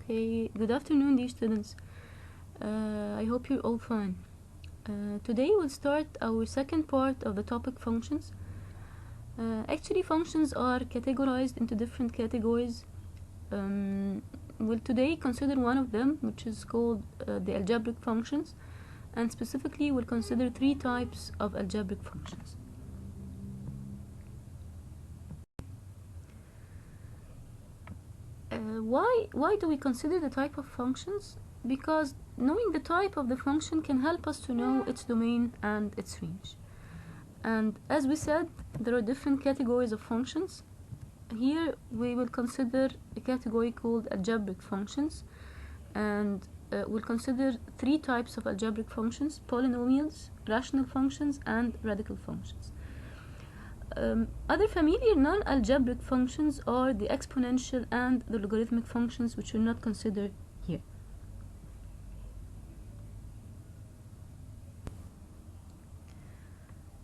Okay, good afternoon, dear students. I hope you're all fine. Today we'll start our second part of the topic functions. Actually, functions are categorized into different categories. We'll today consider one of them, which is called the algebraic functions, and specifically we'll consider three types of algebraic functions. Why do we consider the type of functions? Because knowing the type of the function can help us to know its domain and its range. And as we said, there are different categories of functions. Here we will consider a category called algebraic functions, and we'll consider three types of algebraic functions: polynomials, rational functions, and radical functions. Other familiar non-algebraic functions are the exponential and the logarithmic functions, which will not consider here.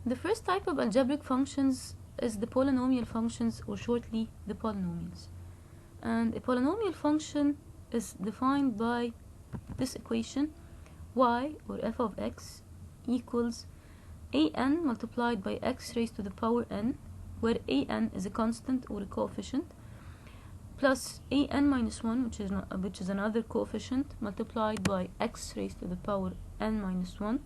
The first type of algebraic functions is the polynomial functions, or shortly the polynomials. And a polynomial function is defined by this equation: y, or f of x, equals an multiplied by x raised to the power n, where an is a constant or a coefficient, plus an minus 1, which is another coefficient, multiplied by x raised to the power n minus 1,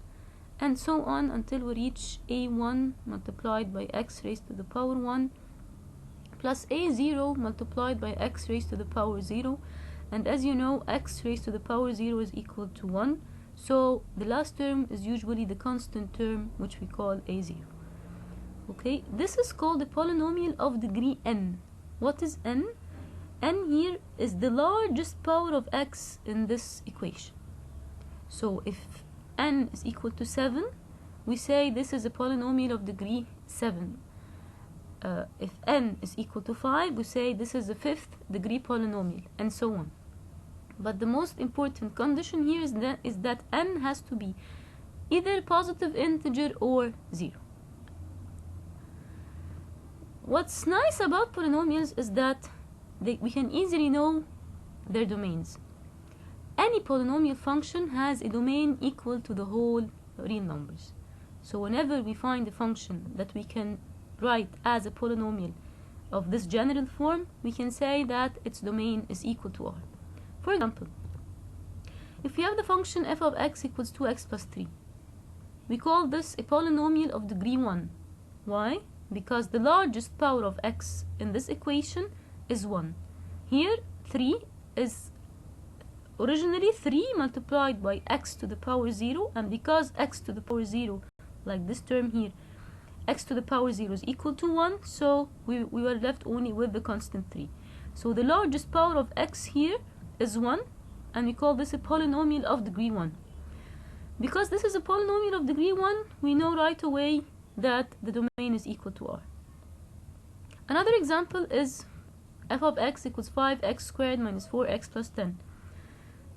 and so on until we reach a1 multiplied by x raised to the power 1, plus a0 multiplied by x raised to the power 0. And as you know, x raised to the power 0 is equal to 1. So the last term is usually the constant term, which we call a0. Okay, this is called a polynomial of degree n. What is n? N here is the largest power of x in this equation. So if n is equal to 7, we say this is a polynomial of degree 7. If n is equal to 5, we say this is a 5th degree polynomial, and so on. But the most important condition here is that n has to be either positive integer or 0. What's nice about polynomials is that we can easily know their domains. Any polynomial function has a domain equal to the whole real numbers. So whenever we find a function that we can write as a polynomial of this general form, we can say that its domain is equal to R. For example, if we have the function f of x equals 2x plus 3, we call this a polynomial of degree 1. Why? Because the largest power of x in this equation is 1. Here, 3 is originally 3 multiplied by x to the power 0, and because x to the power 0, like this term here, x to the power 0 is equal to 1, so we were left only with the constant 3. So the largest power of x here is 1, and we call this a polynomial of degree 1. Because this is a polynomial of degree 1, we know right away that the domain is equal to R. Another example is f of x equals 5x squared minus 4x plus 10.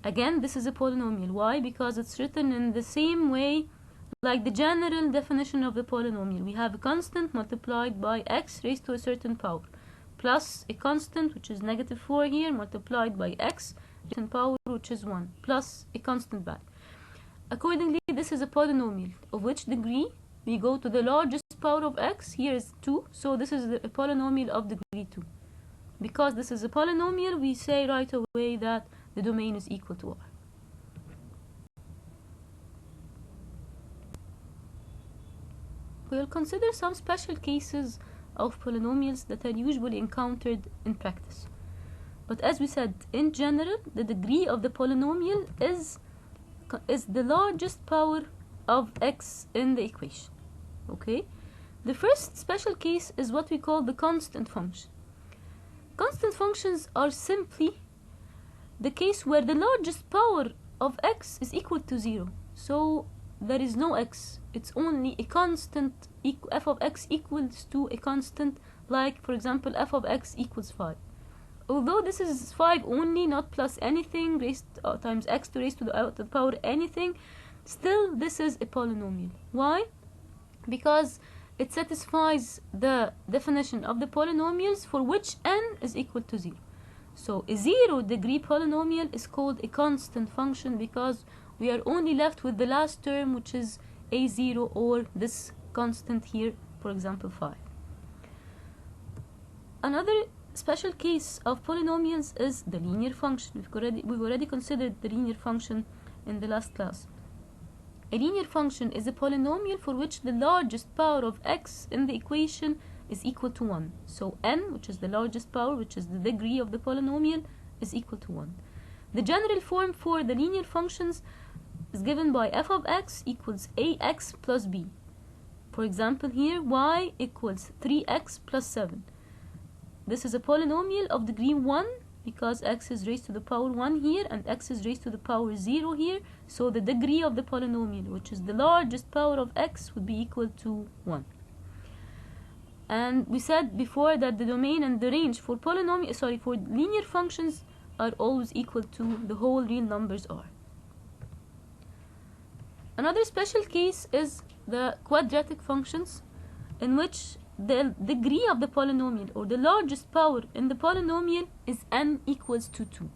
Again, this is a polynomial. Why? Because it's written in the same way like the general definition of the polynomial. We have a constant multiplied by x raised to a certain power, plus a constant, which is negative 4 here, multiplied by x certain power, which is 1, plus a constant value. Accordingly, this is a polynomial of which degree we go to the largest power of x. Here is 2, so this is a polynomial of degree 2. Because this is a polynomial, we say right away that the domain is equal to R. We will consider some special cases of polynomials that are usually encountered in practice. But as we said, in general, the degree of the polynomial is the largest power of x in the equation. Okay? The first special case is what we call the constant function. Constant functions are simply the case where the largest power of x is equal to 0. So there is no x, it's only a constant. F of x equals to a constant, like for example f of x equals 5. Although this is 5 only, not plus anything, raised times x to raise to the power anything, still this is a polynomial. Why? Because it satisfies the definition of the polynomials for which n is equal to 0. So a 0 degree polynomial is called a constant function because we are only left with the last term, which is a0, or this constant here, for example 5. Another special case of polynomials is the linear function. We've already considered the linear function in the last class. A linear function is a polynomial for which the largest power of x in the equation is equal to 1. So n, which is the largest power, which is the degree of the polynomial, is equal to 1. The general form for the linear functions is given by f of x equals ax plus b. For example, here y equals 3x plus 7. This is a polynomial of degree 1 because x is raised to the power 1 here and x is raised to the power 0 here. So the degree of the polynomial, which is the largest power of x, would be equal to 1. And we said before that the domain and the range for for linear functions are always equal to the whole real numbers r. Another special case is the quadratic functions, in which the degree of the polynomial, or the largest power in the polynomial, is n equals to 2.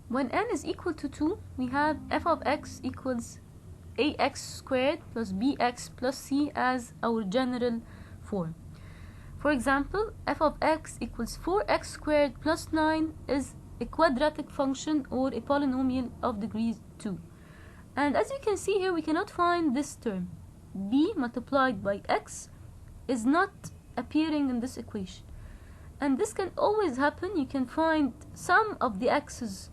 When n is equal to 2, we have f of x equals ax squared plus bx plus c as our general form. For example, f of x equals 4x squared plus 9 is a quadratic function or a polynomial of degree 2. And as you can see here, we cannot find this term. B multiplied by x is not appearing in this equation. And this can always happen. You can find some of the x's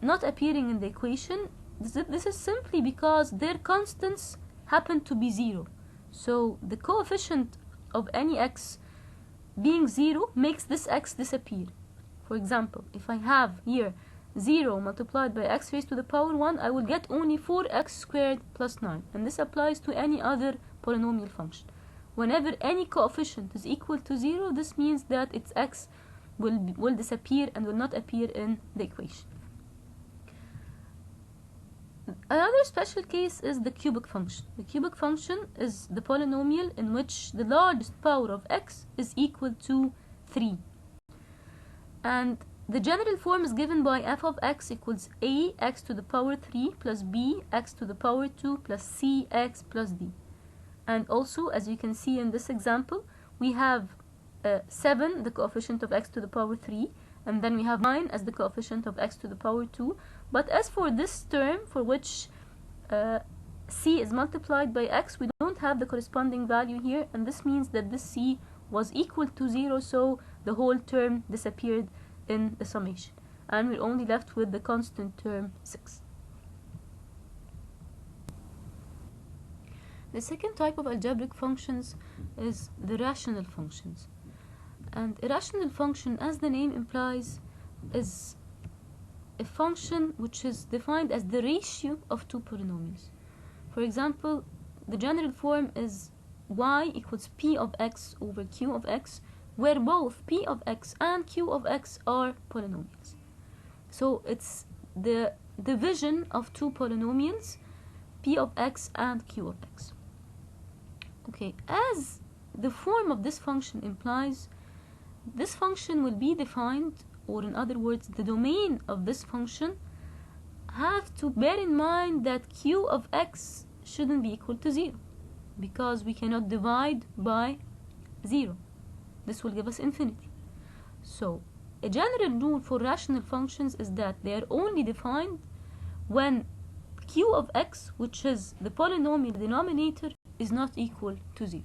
not appearing in the equation. This is simply because their constants happen to be 0. So the coefficient of any x being 0 makes this x disappear. For example, if I have here 0 multiplied by x raised to the power 1, I will get only 4x squared plus 9. And this applies to any other polynomial function. Whenever any coefficient is equal to 0, this means that its x will disappear and will not appear in the equation. Another special case is the cubic function. The cubic function is the polynomial in which the largest power of x is equal to 3. And the general form is given by f of x equals ax to the power 3 plus bx to the power 2 plus cx plus d. And also, as you can see in this example, we have 7, the coefficient of x to the power 3, and then we have 9 as the coefficient of x to the power 2. But as for this term, for which c is multiplied by x, we don't have the corresponding value here, and this means that this c was equal to 0, so the whole term disappeared in the summation, and we're only left with the constant term 6. The second type of algebraic functions is the rational functions. And a rational function, as the name implies, is a function which is defined as the ratio of two polynomials. For example, the general form is y equals p of x over q of x, where both p of x and q of x are polynomials. So it's the division of two polynomials, p of x and q of x. Okay, as the form of this function implies, this function will be defined, or in other words, the domain of this function have to bear in mind that q of x shouldn't be equal to 0, because we cannot divide by 0. This will give us infinity. So a general rule for rational functions is that they are only defined when q of x, which is the polynomial denominator, is not equal to 0.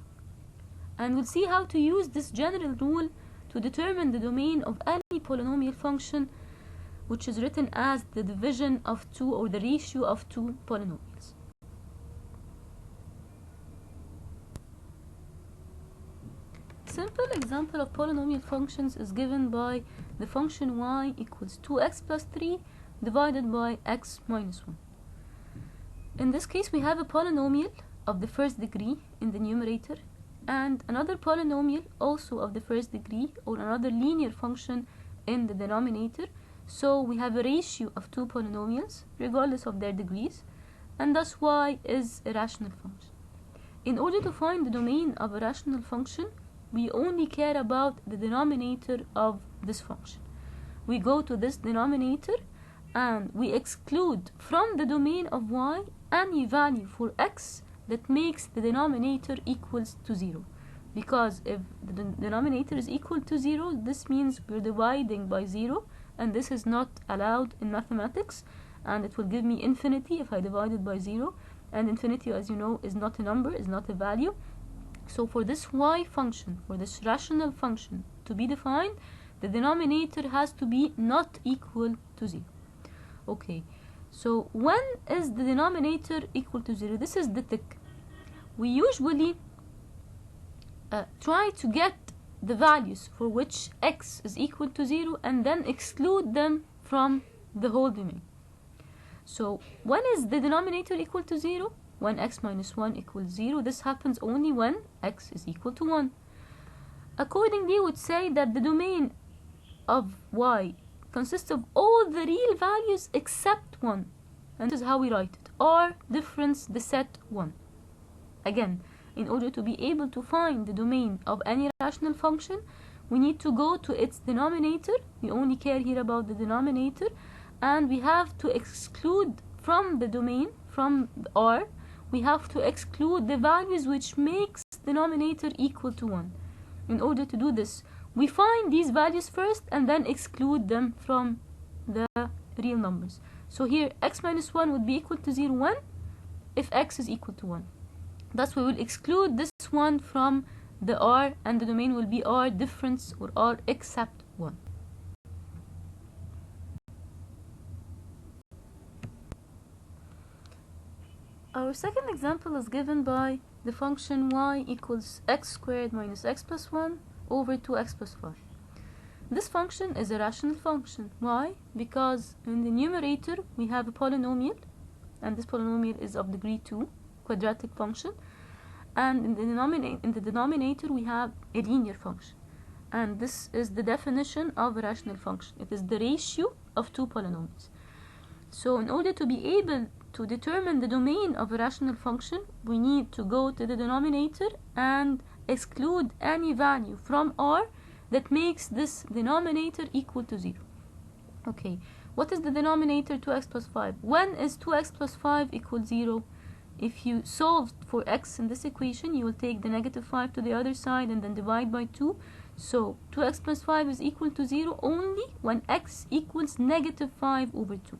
And we'll see how to use this general rule to determine the domain of any polynomial function which is written as the division of two, or the ratio of two polynomials. Simple example of polynomial functions is given by the function y equals 2x plus 3 divided by x minus 1. In this case, we have a polynomial of the first degree in the numerator and another polynomial also of the first degree, or another linear function, in the denominator. So we have a ratio of two polynomials regardless of their degrees, and thus y is a rational function. In order to find the domain of a rational function, we only care about the denominator of this function. We go to this denominator and we exclude from the domain of y any value for x that makes the denominator equals to 0. Because if the denominator is equal to 0, this means we're dividing by 0, and this is not allowed in mathematics, and it will give me infinity if I divide it by 0, and infinity, as you know, is not a number, is not a value. So for this y function, for this rational function to be defined, the denominator has to be not equal to 0. Okay, so when is the denominator equal to 0? This is the tick. We usually try to get the values for which x is equal to 0 and then exclude them from the whole domain. So when is the denominator equal to 0? When x minus 1 equals 0. This happens only when x is equal to 1. Accordingly, we would say that the domain of y consists of all the real values except 1. And this is how we write it. R difference the set 1. Again, in order to be able to find the domain of any rational function, we need to go to its denominator. We only care here about the denominator, and we have to exclude from the domain, from R, we have to exclude the values which makes the denominator equal to 1. In order to do this, we find these values first and then exclude them from the real numbers. So here x minus 1 would be equal to 0, 1 if x is equal to 1. Thus we will exclude this one from the R, and the domain will be R difference or R except 1. Our second example is given by the function y equals x squared minus x plus 1 over 2x plus 5. This function is a rational function. Why? Because in the numerator we have a polynomial, and this polynomial is of degree 2, quadratic function, and in the denominator we have a linear function, and this is the definition of a rational function. It is the ratio of two polynomials. So in order to be able to determine the domain of a rational function, we need to go to the denominator and exclude any value from R that makes this denominator equal to 0. Okay, what is the denominator? 2x plus 5. When is 2x plus 5 equal 0? If you solve for x in this equation, you will take the negative 5 to the other side and then divide by 2. So 2x plus 5 is equal to 0 only when x equals negative 5 over 2.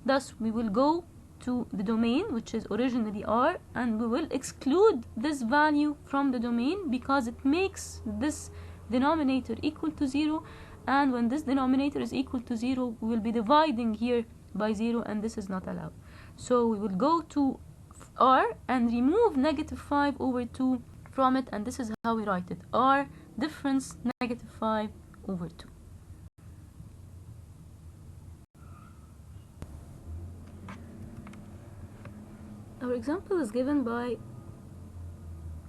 Thus we will go to the domain, which is originally R, and we will exclude this value from the domain because it makes this denominator equal to 0, and when this denominator is equal to 0, we will be dividing here by 0, and this is not allowed. So we will go to R and remove negative 5 over 2 from it, and this is how we write it. R difference negative 5 over 2. Our example is given by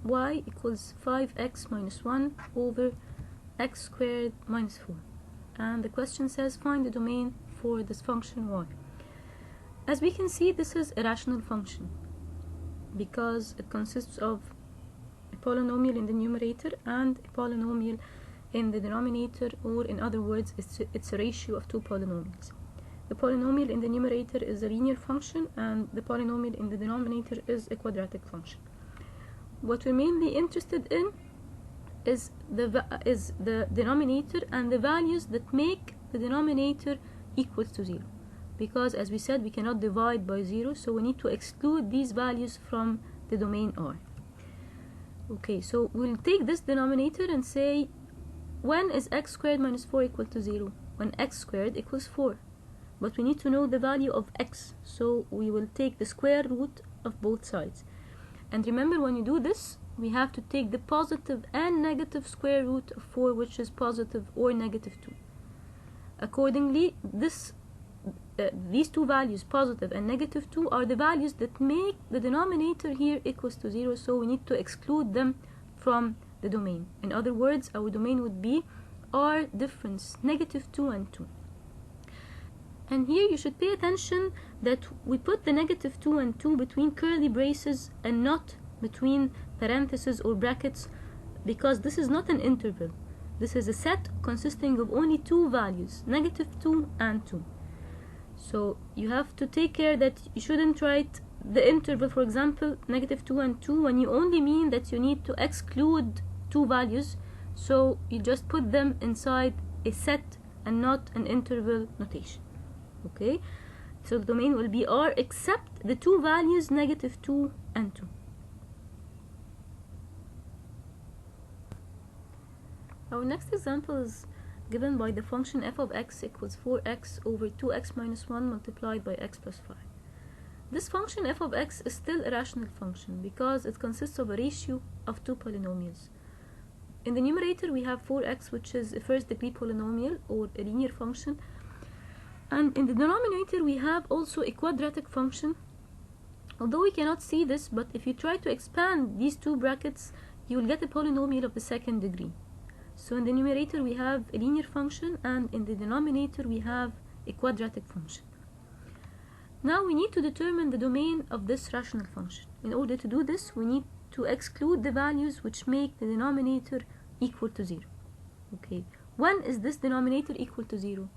y equals 5x minus 1 over x squared minus 4. And the question says find the domain for this function y. As we can see, this is a rational function because it consists of a polynomial in the numerator and a polynomial in the denominator, or in other words, it's a ratio of two polynomials. The polynomial in the numerator is a linear function, and the polynomial in the denominator is a quadratic function. What we're mainly interested in is the denominator and the values that make the denominator equal to 0. Because as we said, we cannot divide by 0, so we need to exclude these values from the domain R. Okay, so we'll take this denominator and say, when is x squared minus 4 equal to 0? When x squared equals 4. But we need to know the value of x, so we will take the square root of both sides. And remember, when you do this, we have to take the positive and negative square root of 4, which is positive or negative 2. Accordingly, these two values, positive and negative 2, are the values that make the denominator here equals to 0, so we need to exclude them from the domain. In other words, our domain would be R difference negative 2 and 2. And here you should pay attention that we put the negative 2 and 2 between curly braces and not between parentheses or brackets, because this is not an interval. This is a set consisting of only two values, -2 and 2. So you have to take care that you shouldn't write the interval, for example, -2 and 2, when you only mean that you need to exclude two values. So you just put them inside a set and not an interval notation. Okay, so the domain will be R except the two values -2 and 2. Our next example is given by the function f of x equals 4x over 2x minus 1 multiplied by x plus 5. This function f of x is still a rational function because it consists of a ratio of two polynomials. In the numerator we have 4x, which is a first degree polynomial or a linear function, and in the denominator we have also a quadratic function. Although we cannot see this, but if you try to expand these two brackets, you will get a polynomial of the second degree. So in the numerator we have a linear function, and in the denominator we have a quadratic function. Now we need to determine the domain of this rational function. In order to do this, we need to exclude the values which make the denominator equal to 0. Okay, when is this denominator equal to 0?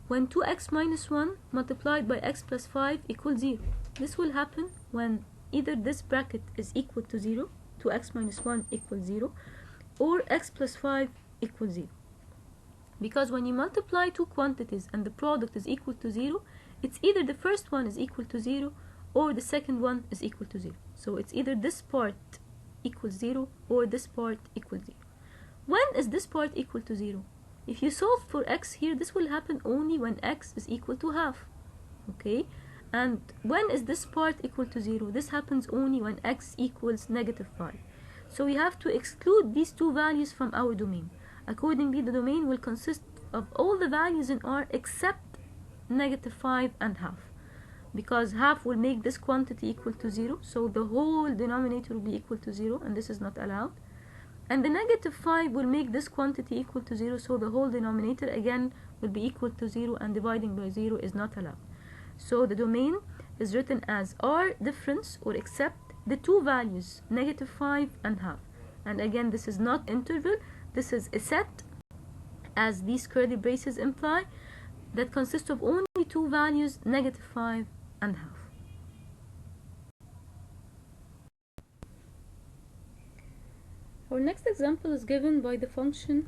When 2x minus 1 multiplied by x plus 5 equals 0. This will happen when either this bracket is equal to 0, 2x minus 1 equals 0, or x plus 5 equals 0. Because when you multiply two quantities and the product is equal to 0, it's either the first one is equal to 0 or the second one is equal to 0. So it's either this part equals 0 or this part equals 0. When is this part equal to 0? If you solve for x here, this will happen only when x is equal to half. Okay? And when is this part equal to 0? This happens only when x equals -5. So we have to exclude these two values from our domain. Accordingly, the domain will consist of all the values in R except -5 and half, because half will make this quantity equal to 0, so the whole denominator will be equal to 0, and this is not allowed. And the -5 will make this quantity equal to 0, so the whole denominator again will be equal to 0, and dividing by 0 is not allowed. So the domain is written as R difference or except the two values -5 and half. And again, this is not interval, this is a set, as these curly braces imply, that consists of only two values, -5 and half. Our next example is given by the function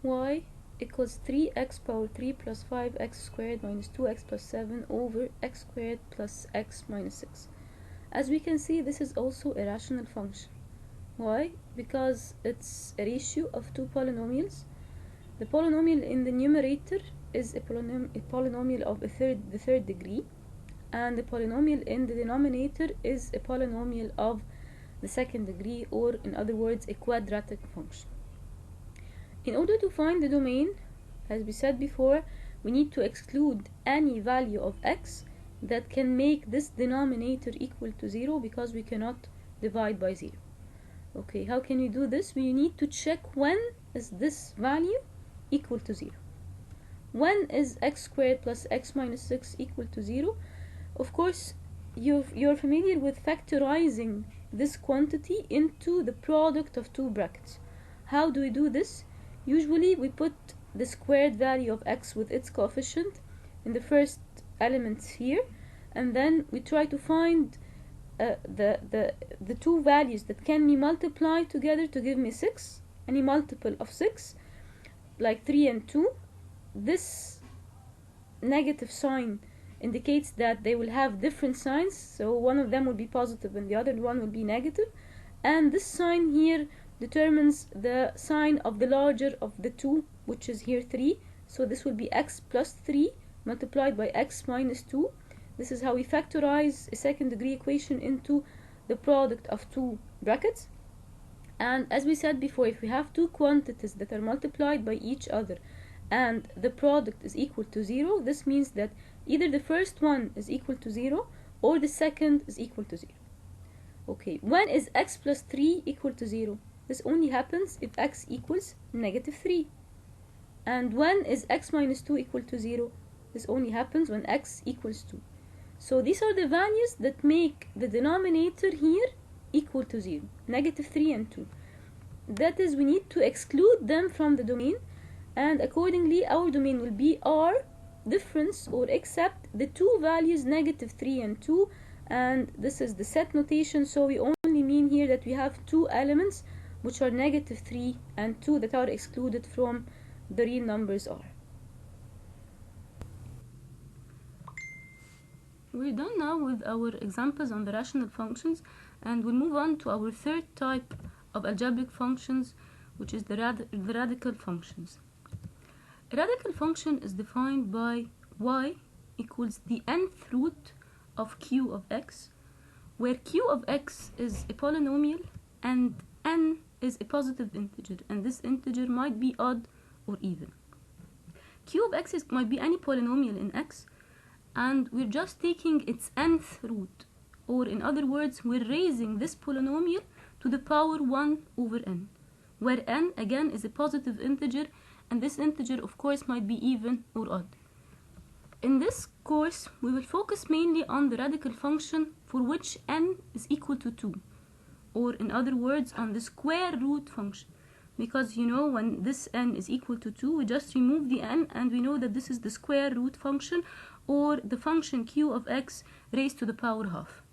y equals 3x power 3 plus 5x squared minus 2x plus 7 over x squared plus x minus 6. As we can see, this is also a rational function. Why? Because it's a ratio of two polynomials. The polynomial in the numerator is a polynomial of the third degree, and the polynomial in the denominator is a polynomial of the second degree, or in other words, a quadratic function. In order to find the domain, as we said before, we need to exclude any value of x that can make this denominator equal to 0, because we cannot divide by 0. Okay, how can we do this? We need to check when is this value equal to 0. When is x squared plus x minus 6 equal to 0? Of course, you're familiar with factorizing this quantity into the product of two brackets. How do we do this? Usually we put the squared value of x with its coefficient in the first elements here, and then we try to find the two values that can be multiplied together to give me 6, any multiple of 6, like 3 and 2. This negative sign indicates that they will have different signs, so one of them will be positive and the other one will be negative, and this sign here determines the sign of the larger of the two, which is here 3. So this will be x plus 3 multiplied by x minus 2. This is how we factorize a second degree equation into the product of two brackets. And as we said before, if we have two quantities that are multiplied by each other and the product is equal to 0, this means that either the first one is equal to 0 or the second is equal to 0. Okay, when is x plus 3 equal to 0? This only happens if x equals -3. And when is x minus 2 equal to 0? This only happens when x equals 2. So these are the values that make the denominator here equal to 0, -3 and 2. that is, we need to exclude them from the domain, and accordingly our domain will be R difference or except the two values negative 3 and 2, and this is the set notation, so we only mean here that we have two elements which are negative 3 and 2 that are excluded from the real numbers R. We're done now with our examples on the rational functions, and we'll move on to our third type of algebraic functions, which is the radical functions. A radical function is defined by y equals the nth root of q of x, where q of x is a polynomial and n is a positive integer, and this integer might be odd or even. Q of x might be any polynomial in x, and we're just taking its nth root, or in other words, we're raising this polynomial to the power 1 over n, where n again is a positive integer, and this integer of course might be even or odd. In this course, we will focus mainly on the radical function for which n is equal to 2, or in other words, on the square root function, because you know when this n is equal to 2, we just remove the n and we know that this is the square root function, or the function q of x raised to the power half.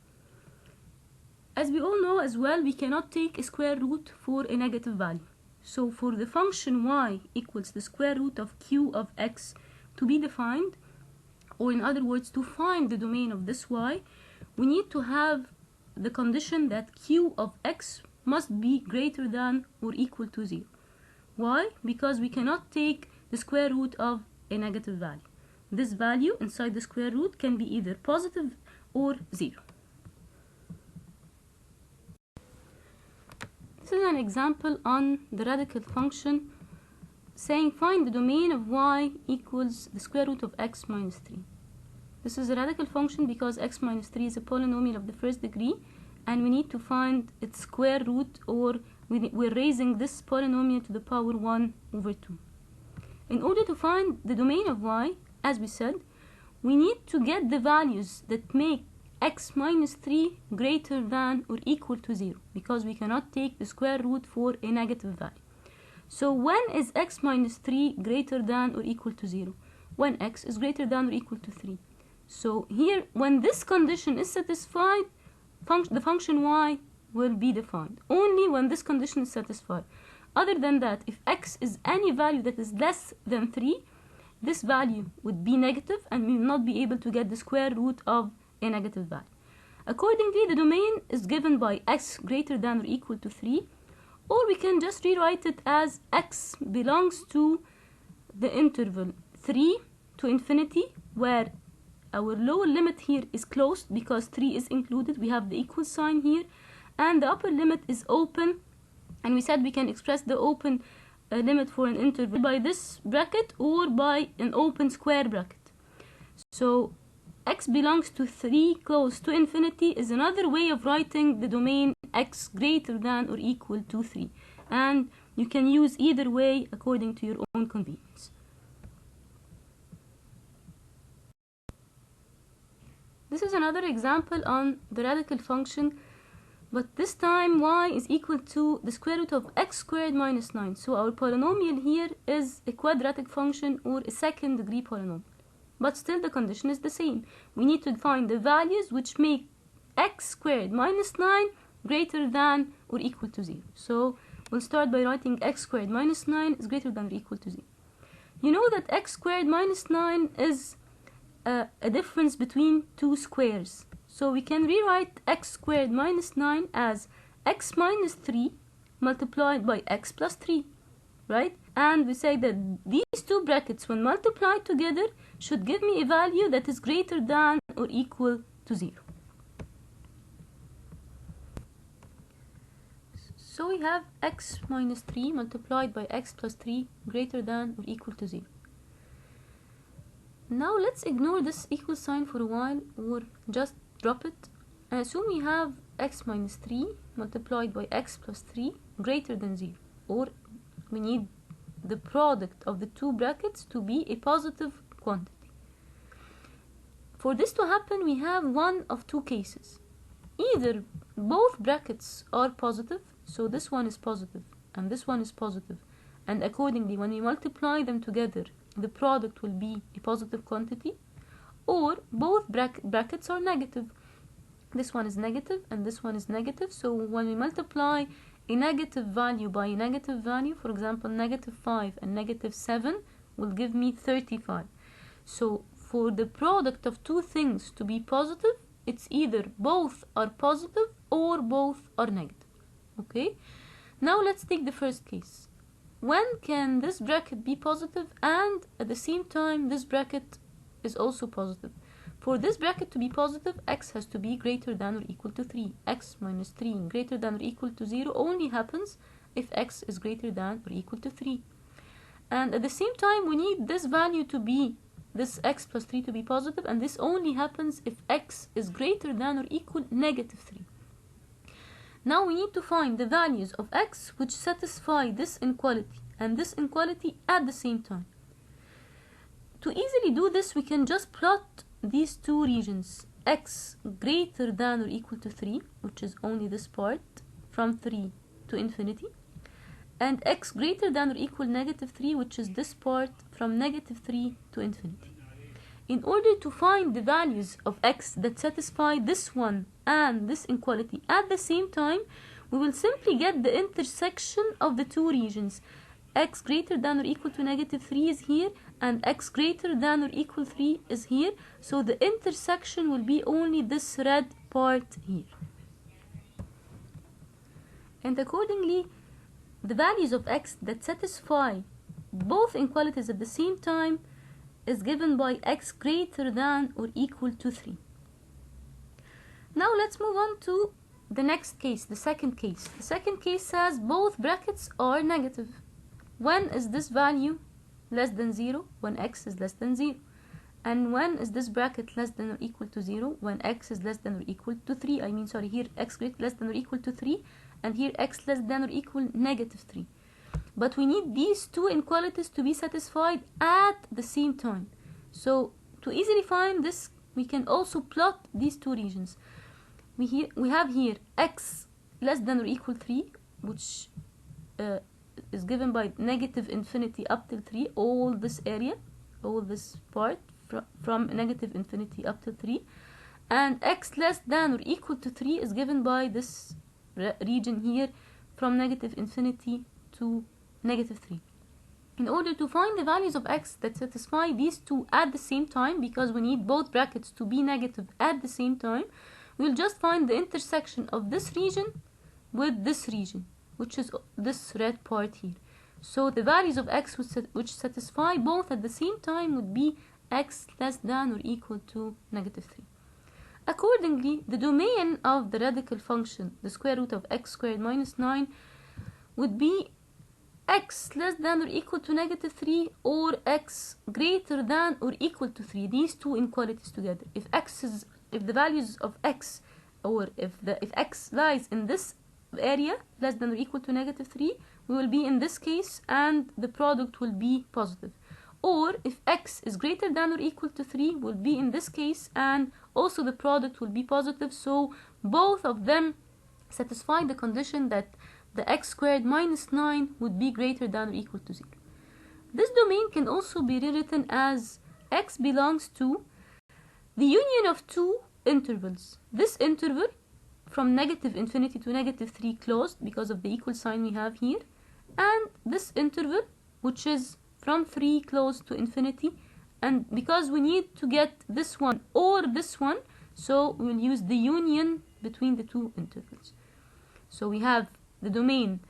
As we all know as well, we cannot take a square root for a negative value. So for the function y equals the square root of q of x to be defined, or in other words, to find the domain of this y, we need to have the condition that q of x must be greater than or equal to 0. Why? Because we cannot take the square root of a negative value. This value inside the square root can be either positive or 0. This is an example on the radical function saying find the domain of y equals the square root of x minus 3. This is a radical function because x minus 3 is a polynomial of the first degree, and we need to find its square root, or we're raising this polynomial to the power 1 over 2. In order to find the domain of y, as we said, we need to get the values that make x minus 3 greater than or equal to 0, because we cannot take the square root for a negative value. So when is x minus 3 greater than or equal to 0? When x is greater than or equal to 3. So here, when this condition is satisfied, the function y will be defined. Only when this condition is satisfied. Other than that, if x is any value that is less than 3, this value would be negative, and we will not be able to get the square root of a negative value. Accordingly, the domain is given by x greater than or equal to 3, or we can just rewrite it as x belongs to the interval 3 to infinity, where our lower limit here is closed because 3 is included. We have the equal sign here, and the upper limit is open, and we said we can express the open limit for an interval by this bracket or by an open square bracket. So x belongs to 3 close to infinity is another way of writing the domain x greater than or equal to 3, and you can use either way according to your own convenience. This is another example on the radical function, but this time y is equal to the square root of x squared minus 9. So our polynomial here is a quadratic function or a second degree polynomial. But still the condition is the same. We need to find the values which make x squared minus 9 greater than or equal to 0. So we'll start by writing x squared minus 9 is greater than or equal to 0. You know that x squared minus 9 is a difference between two squares. So we can rewrite x squared minus 9 as x minus 3 multiplied by x plus 3, right? And we say that these two brackets, when multiplied together, should give me a value that is greater than or equal to 0. So we have x minus 3 multiplied by x plus 3 greater than or equal to 0. Now let's ignore this equal sign for a while, or just drop it, and assume we have x minus 3 multiplied by x plus 3 greater than 0, or we need the product of the two brackets to be a positive quantity. For this to happen, we have one of two cases. Either both brackets are positive, so this one is positive and this one is positive, and accordingly when we multiply them together the product will be a positive quantity, or both brackets are negative. This one is negative and this one is negative, so when we multiply a negative value by a negative value, for example negative 5 and negative 7 will give me 35. So for the product of two things to be positive, it's either both are positive or both are negative. Okay, now let's take the first case. When can this bracket be positive and at the same time this bracket is also positive? For this bracket to be positive, x has to be greater than or equal to 3. X minus 3 greater than or equal to 0 only happens if x is greater than or equal to 3. And at the same time we need this value to be, this x plus 3 to be positive, and this only happens if x is greater than or equal negative 3. Now we need to find the values of x which satisfy this inequality and this inequality at the same time. To easily do this, we can just plot these two regions, x greater than or equal to 3, which is only this part from 3 to infinity, and x greater than or equal negative 3, which is this part from negative 3 to infinity. In order to find the values of x that satisfy this one and this inequality at the same time, we will simply get the intersection of the two regions. X greater than or equal to negative 3 is here, and x greater than or equal 3 is here, so the intersection will be only this red part here. And accordingly, the values of x that satisfy both inequalities at the same time is given by x greater than or equal to 3. Now let's move on to the next case, the second case. The second case says both brackets are negative. When is this value less than 0? When x is less than 0. And when is this bracket less than or equal to 0? When x is less than or equal to 3. Here x greater less than or equal to 3, and here x less than or equal negative 3. But we need these two inequalities to be satisfied at the same time. So to easily find this, we can also plot these two regions. We have here x less than or equal 3, which is given by negative infinity up till 3, all this area, all this part from negative infinity up to 3, and x less than or equal to 3 is given by this region here from negative infinity to negative 3. In order to find the values of x that satisfy these two at the same time, because we need both brackets to be negative at the same time, we'll just find the intersection of this region with this region, which is this red part here. So the values of x which satisfy both at the same time would be x less than or equal to negative 3. Accordingly, the domain of the radical function, the square root of x squared minus 9, would be x less than or equal to negative 3 or x greater than or equal to 3, these two inequalities together. If the values of x, or if x lies in this area less than or equal to negative 3, we will be in this case and the product will be positive. Or if x is greater than or equal to 3, will be in this case and also the product will be positive, so both of them satisfy the condition that the x squared minus 9 would be greater than or equal to 0. This domain can also be rewritten as x belongs to the union of two intervals. This interval from negative infinity to negative 3 closed because of the equal sign we have here, and this interval which is from 3 closed to infinity, and because we need to get this one or this one, so we'll use the union between the two intervals. So we have the domain,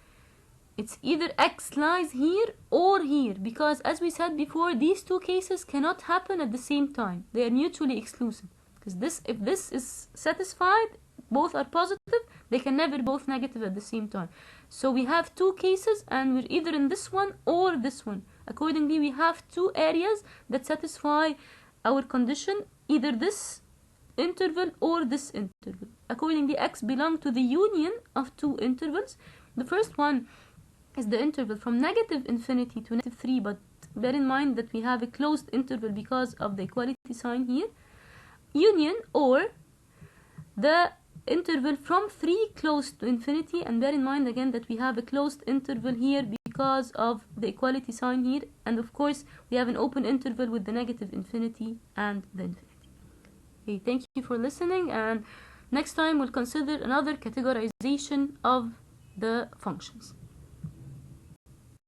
it's either x lies here or here, because as we said before, these two cases cannot happen at the same time. They are mutually exclusive, because if this is satisfied, both are positive, they can never both negative at the same time. So we have two cases and we're either in this one or this one. Accordingly, we have two areas that satisfy our condition, either this interval or this interval. Accordingly, x belongs to the union of two intervals. The first one is the interval from negative infinity to negative 3, but bear in mind that we have a closed interval because of the equality sign here. Union, or the interval from 3 close to infinity, and bear in mind again that we have a closed interval here because of the equality sign here, and of course we have an open interval with the negative infinity and the infinity. Okay, thank you for listening, and next time we'll consider another categorization of the functions.